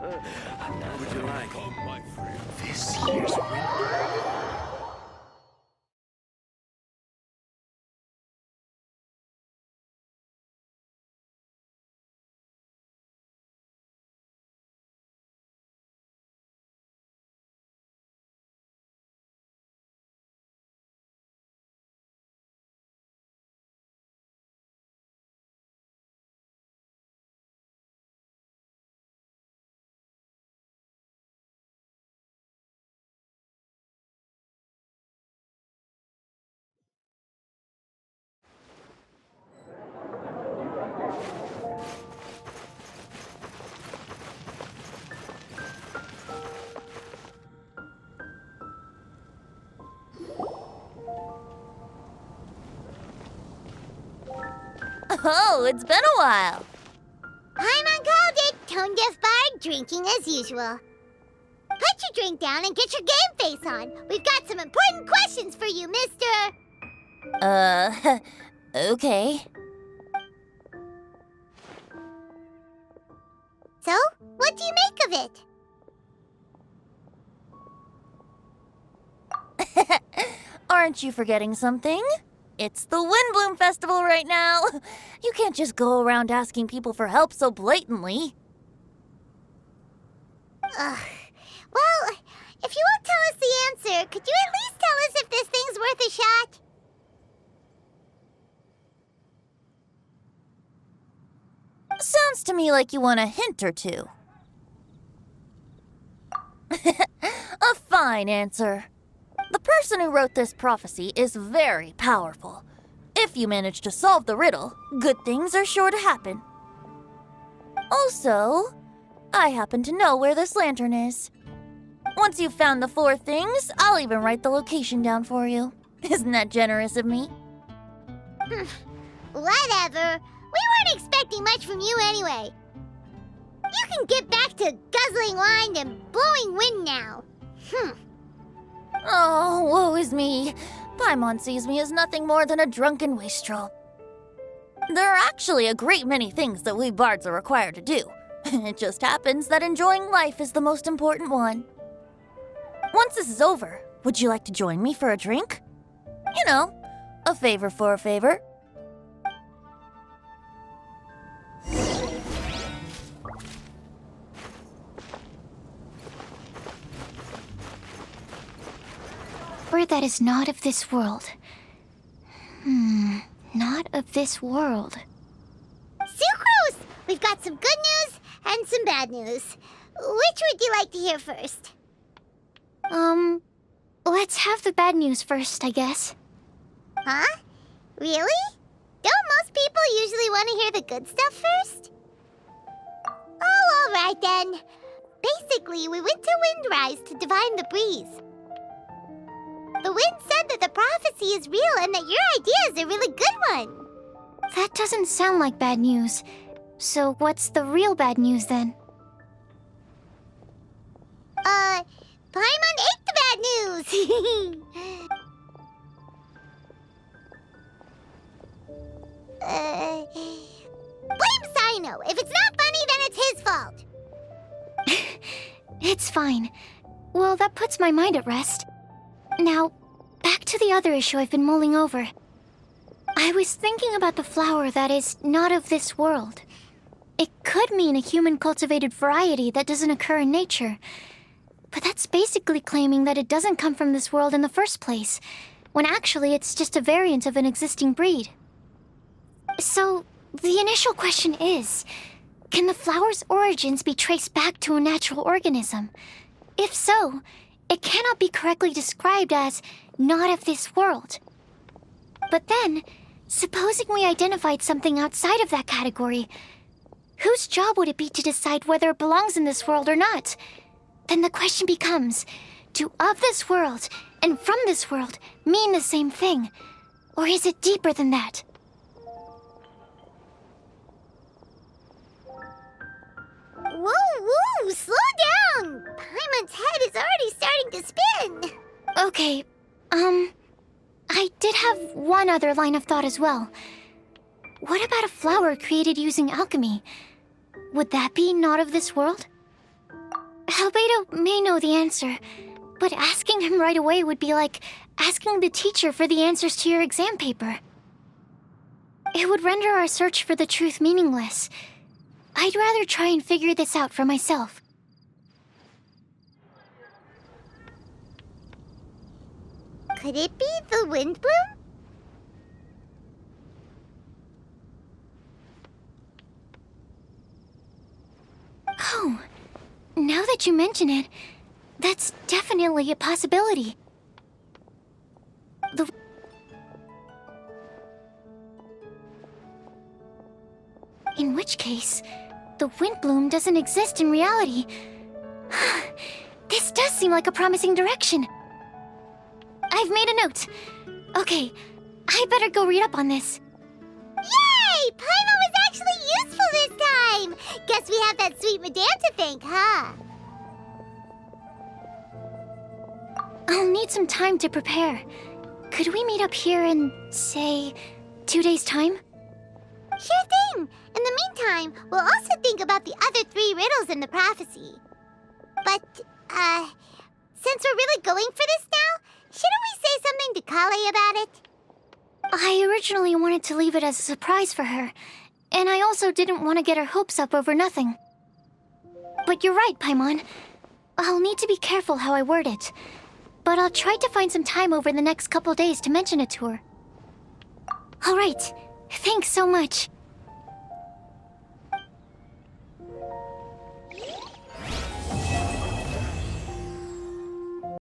Would you like? Come, my friend. This here's Windblume. Oh, it's been a while. Paimon called it, tone deaf bard, drinking as usual. Put your drink down and get your game face on. We've got some important questions for you, mister. Okay. So, what do you make of it? Aren't you forgetting something? It's the Windblume Festival right now. You can't just go around asking people for help so blatantly. Ugh. Well, if you won't tell us the answer, could you at least tell us if this thing's worth a shot? Sounds to me like you want a hint or two. A fine answer. The person who wrote this prophecy is very powerful. If you manage to solve the riddle, good things are sure to happen. Also, I happen to know where this lantern is. Once you've found the 4 things, I'll even write the location down for you. Isn't that generous of me? Whatever. We weren't expecting much from you anyway. You can get back to guzzling wine and blowing wind now. Oh, woe is me. Paimon sees me as nothing more than a drunken wastrel. There are actually a great many things that we bards are required to do. It just happens that enjoying life is the most important one. Once this is over, would you like to join me for a drink? You know, a favor for a favor. Word that is not of this world. Not of this world. Sucrose! We've got some good news and some bad news. Which would you like to hear first? Let's have the bad news first, I guess. Huh? Really? Don't most people usually want to hear the good stuff first? Oh, all right then. Basically, we went to Windrise to divine the breeze. The wind said that the prophecy is real and that your idea is a really good one. That doesn't sound like bad news. So what's the real bad news then? Paimon ate the bad news! Blame Sino. If it's not funny, then it's his fault. It's fine. Well, that puts my mind at rest. Now, back to the other issue I've been mulling over. I was thinking about the flower that is not of this world. It could mean a human-cultivated variety that doesn't occur in nature. But that's basically claiming that it doesn't come from this world in the first place, when actually it's just a variant of an existing breed. So, the initial question is, can the flower's origins be traced back to a natural organism? If so, it cannot be correctly described as not of this world. But then, supposing we identified something outside of that category, whose job would it be to decide whether it belongs in this world or not? Then the question becomes, do of this world and from this world mean the same thing? Or is it deeper than that? Whoa, slow down! Paimon's head is already starting to spin. Okay, I did have one other line of thought as well. What about a flower created using alchemy? Would that be not of this world? Albedo may know the answer, but asking him right away would be like asking the teacher for the answers to your exam paper. It would render our search for the truth meaningless. I'd rather try and figure this out for myself. Could it be the Windblume? Oh, now that you mention it, that's definitely a possibility. In which case, the Windblume doesn't exist in reality. This does seem like a promising direction. I've made a note. Okay, I better go read up on this. Yay! Paimon was actually useful this time! Guess we have that sweet madame to thank, huh? I'll need some time to prepare. Could we meet up here in, say, 2 days' time? Sure thing! In the meantime, we'll also think about the other 3 riddles in the prophecy. But, since we're really going for this now, shouldn't we say something to Kale about it? I originally wanted to leave it as a surprise for her, and I also didn't want to get her hopes up over nothing. But you're right, Paimon. I'll need to be careful how I word it. But I'll try to find some time over the next couple days to mention it to her. All right. Thanks so much.